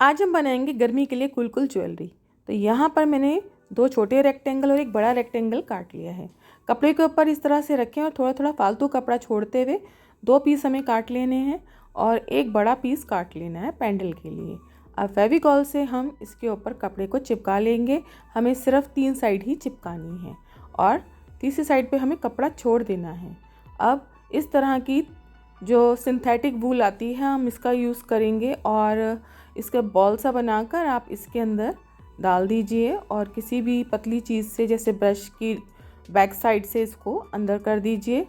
आज हम बनाएंगे गर्मी के लिए कुल ज्वेलरी। तो यहाँ पर मैंने 2 छोटे रेक्टेंगल और एक बड़ा रेक्टेंगल काट लिया है। कपड़े के ऊपर इस तरह से रखें और थोड़ा थोड़ा फालतू कपड़ा छोड़ते हुए 2 पीस हमें काट लेने हैं और एक बड़ा पीस काट लेना है पेंडल के लिए। अब फेविकॉल से हम इसके ऊपर कपड़े को चिपका लेंगे। हमें सिर्फ 3 साइड ही चिपकानी है और तीसरी साइड पे हमें कपड़ा छोड़ देना है। अब इस तरह की जो सिंथेटिक वूल आती है हम इसका यूज़ करेंगे और इसका बॉल सा बनाकर आप इसके अंदर डाल दीजिए और किसी भी पतली चीज़ से जैसे ब्रश की बैक साइड से इसको अंदर कर दीजिए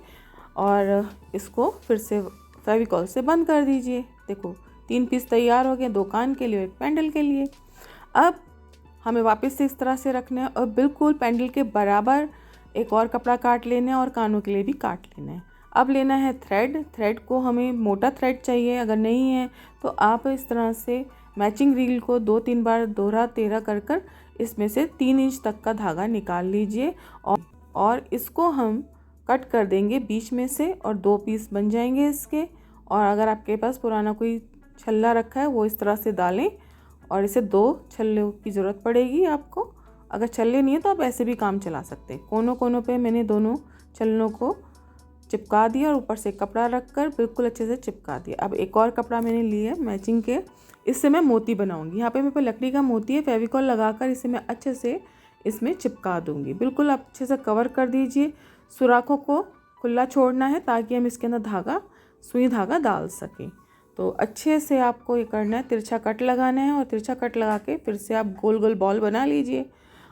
और इसको फिर से फेविकॉल से बंद कर दीजिए। देखो 3 पीस तैयार हो गए, 2 कान के लिए और एक पेंडल के लिए। अब हमें वापस से इस तरह से रखना है और बिल्कुल पेंडल के बराबर एक और कपड़ा काट लेना है और कानों के लिए भी काट लेना है। अब लेना है थ्रेड को हमें मोटा थ्रेड चाहिए, अगर नहीं है तो आप इस तरह से मैचिंग रील को 2-3 बार दोहरा तेरा कर इसमें से 3 इंच तक का धागा निकाल लीजिए और इसको हम कट कर देंगे बीच में से और 2 पीस बन जाएंगे इसके। और अगर आपके पास पुराना कोई छल्ला रखा है वो इस तरह से डालें और इसे 2 छल्लों की ज़रूरत पड़ेगी आपको। अगर छल्ले नहीं है तो आप ऐसे भी काम चला सकते हैं। कोनों पे मैंने दोनों छल्लों को चिपका दिया और ऊपर से कपड़ा रखकर बिल्कुल अच्छे से चिपका दिया। अब एक और कपड़ा मैंने लिया मैचिंग के, इससे मैं मोती बनाऊंगी। यहाँ पे मेरे पे लकड़ी का मोती है, फेविकॉल लगाकर इसे मैं अच्छे से इसमें चिपका दूंगी। बिल्कुल अच्छे से कवर कर दीजिए। सुराखों को खुला छोड़ना है ताकि हम इसके अंदर सुई धागा डाल सकें। तो अच्छे से आपको ये करना है, तिरछा कट लगाना है और तिरछा कट लगा के फिर से आप गोल गोल बॉल बना लीजिए।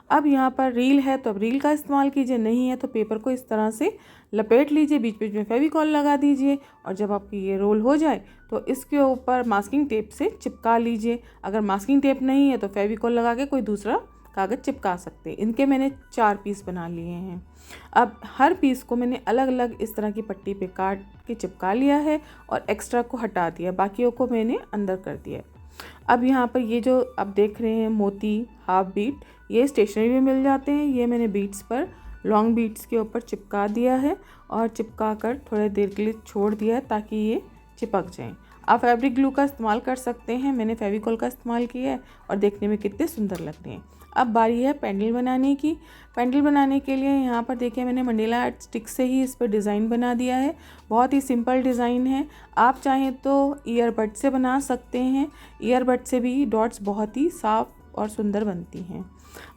अब यहाँ पर रील है तो अब रील का इस्तेमाल कीजिए, नहीं है तो पेपर को इस तरह से लपेट लीजिए, बीच बीच में फेविकॉल लगा दीजिए और जब आपकी ये रोल हो जाए तो इसके ऊपर मास्किंग टेप से चिपका लीजिए। अगर मास्किंग टेप नहीं है तो फेविकॉल लगा के कोई दूसरा कागज़ चिपका सकते हैं। इनके मैंने 4 पीस बना लिए हैं। अब हर पीस को मैंने अलग अलग इस तरह की पट्टी पे काट के चिपका लिया है और एक्स्ट्रा को हटा दिया, बाकियों को मैंने अंदर कर दिया। अब यहाँ पर ये जो आप देख रहे हैं मोती हाफ बीट, ये स्टेशनरी में मिल जाते हैं। ये मैंने बीट्स पर लॉन्ग बीट्स के ऊपर चिपका दिया है और चिपका कर थोड़ी देर के लिए छोड़ दिया है ताकि ये चिपक जाएं। आप फैब्रिक ग्लू का इस्तेमाल कर सकते हैं, मैंने फेविकॉल का इस्तेमाल किया है और देखने में कितने सुंदर लग रहे हैं। अब बारी है पेंडल बनाने की। पेंडल बनाने के लिए यहाँ पर देखिए मैंने मंडेला स्टिक से ही इस पर डिज़ाइन बना दिया है। बहुत ही सिंपल डिज़ाइन है। आप चाहें तो ईयरबड से बना सकते हैं, ईयरबड से भी डॉट्स बहुत ही साफ़ और सुंदर बनती हैं।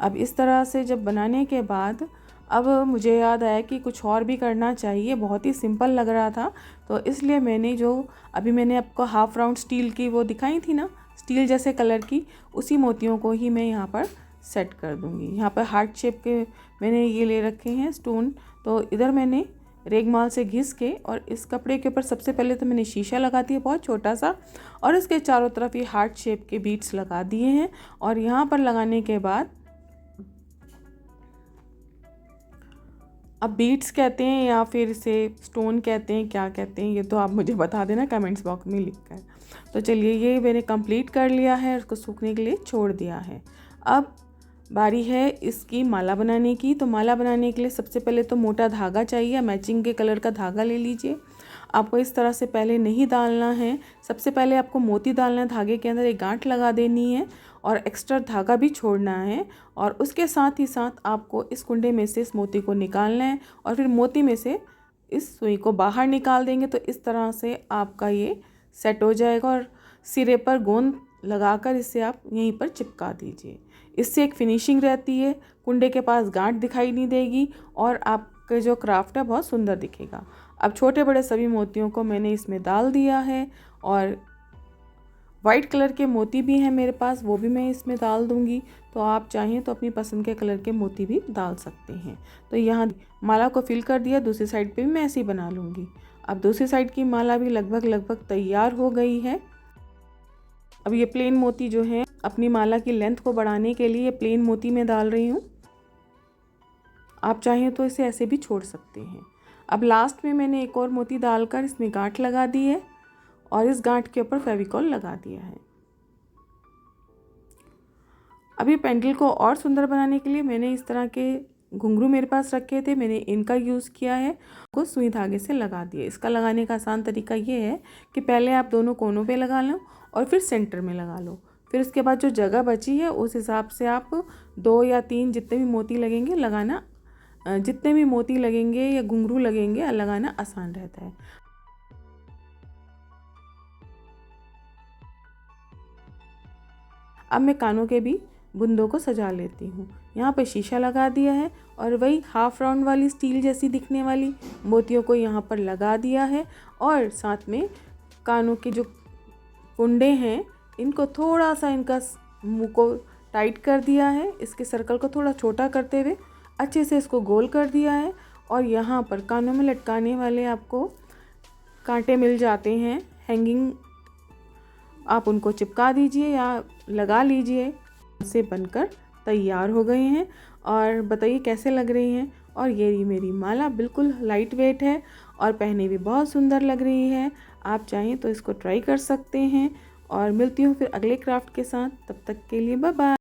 अब इस तरह से जब बनाने के बाद अब मुझे याद आया कि कुछ और भी करना चाहिए, बहुत ही सिंपल लग रहा था तो इसलिए मैंने आपको हाफ राउंड स्टील की वो दिखाई थी ना, स्टील जैसे कलर की, उसी मोतियों को ही मैं यहाँ पर सेट कर दूँगी। यहाँ पर हार्ट शेप के मैंने ये ले रखे हैं स्टोन, तो इधर मैंने रेगमाल से घिस के और इस कपड़े के ऊपर सबसे पहले तो मैंने शीशा लगा दिया बहुत छोटा सा और इसके चारों तरफ ये हार्ट शेप के बीट्स लगा दिए हैं। और यहाँ पर लगाने के बाद अब बीट्स कहते हैं या फिर इसे स्टोन कहते हैं, क्या कहते हैं ये तो आप मुझे बता देना कमेंट्स बॉक्स में लिखकर। तो चलिए ये मैंने कंप्लीट कर लिया है, उसको सूखने के लिए छोड़ दिया है। अब बारी है इसकी माला बनाने की। तो माला बनाने के लिए सबसे पहले तो मोटा धागा चाहिए, मैचिंग के कलर का धागा ले लीजिए। आपको इस तरह से पहले नहीं डालना है, सबसे पहले आपको मोती डालना है, धागे के अंदर एक गांठ लगा देनी है और एक्स्ट्रा धागा भी छोड़ना है और उसके साथ ही साथ आपको इस कुंडे में से इस मोती को निकालना है और फिर मोती में से इस सुई को बाहर निकाल देंगे। तो इस तरह से आपका ये सेट हो जाएगा और सिरे पर गोंद लगाकर इसे आप यहीं पर चिपका दीजिए। इससे एक फिनिशिंग रहती है, कुंडे के पास गांठ दिखाई नहीं देगी और आपका जो क्राफ्ट है बहुत सुंदर दिखेगा। अब छोटे बड़े सभी मोतियों को मैंने इसमें डाल दिया है और वाइट कलर के मोती भी हैं मेरे पास, वो भी मैं इसमें डाल दूंगी। तो आप चाहें तो अपनी पसंद के कलर के मोती भी डाल सकते हैं। तो यहाँ माला को फिल कर दिया, दूसरी साइड पे भी मैं ऐसे ही बना लूँगी। अब दूसरी साइड की माला भी लगभग तैयार हो गई है। अब ये प्लेन मोती जो है अपनी माला की लेंथ को बढ़ाने के लिए प्लेन मोती में डाल रही हूँ, आप चाहें तो इसे ऐसे भी छोड़ सकते हैं। अब लास्ट में मैंने एक और मोती डालकर इसमें गांठ लगा दी है और इस गांठ के ऊपर फेविकॉल लगा दिया है। अब ये पेंडल को और सुंदर बनाने के लिए मैंने इस तरह के घुंघरू मेरे पास रखे थे, मैंने इनका यूज़ किया है, को सुई धागे से लगा दिया। इसका लगाने का आसान तरीका ये है कि पहले आप दोनों कोनों पे लगा लो और फिर सेंटर में लगा लो, फिर उसके बाद जो जगह बची है उस हिसाब से आप 2 या 3 जितने भी मोती लगेंगे लगाना, जितने भी मोती लगेंगे या घुंघरू लगेंगे लगाना आसान रहता है। अब मैं कानों के भी बूंदों को सजा लेती हूँ। यहाँ पर शीशा लगा दिया है और वही हाफ राउंड वाली स्टील जैसी दिखने वाली मोतियों को यहाँ पर लगा दिया है और साथ में कानों के जो कुंडे हैं इनको थोड़ा सा इनका मुंह को टाइट कर दिया है, इसके सर्कल को थोड़ा छोटा करते हुए अच्छे से इसको गोल कर दिया है। और यहाँ पर कानों में लटकाने वाले आपको कांटे मिल जाते हैं, हैंगिंग, आप उनको चिपका दीजिए या लगा लीजिए। से बनकर तैयार हो गए हैं और बताइए कैसे लग रही हैं। और ये मेरी माला बिल्कुल लाइट वेट है और पहने भी बहुत सुंदर लग रही है। आप चाहें तो इसको ट्राई कर सकते हैं और मिलती हूँ फिर अगले क्राफ्ट के साथ। तब तक के लिए बाय बाय।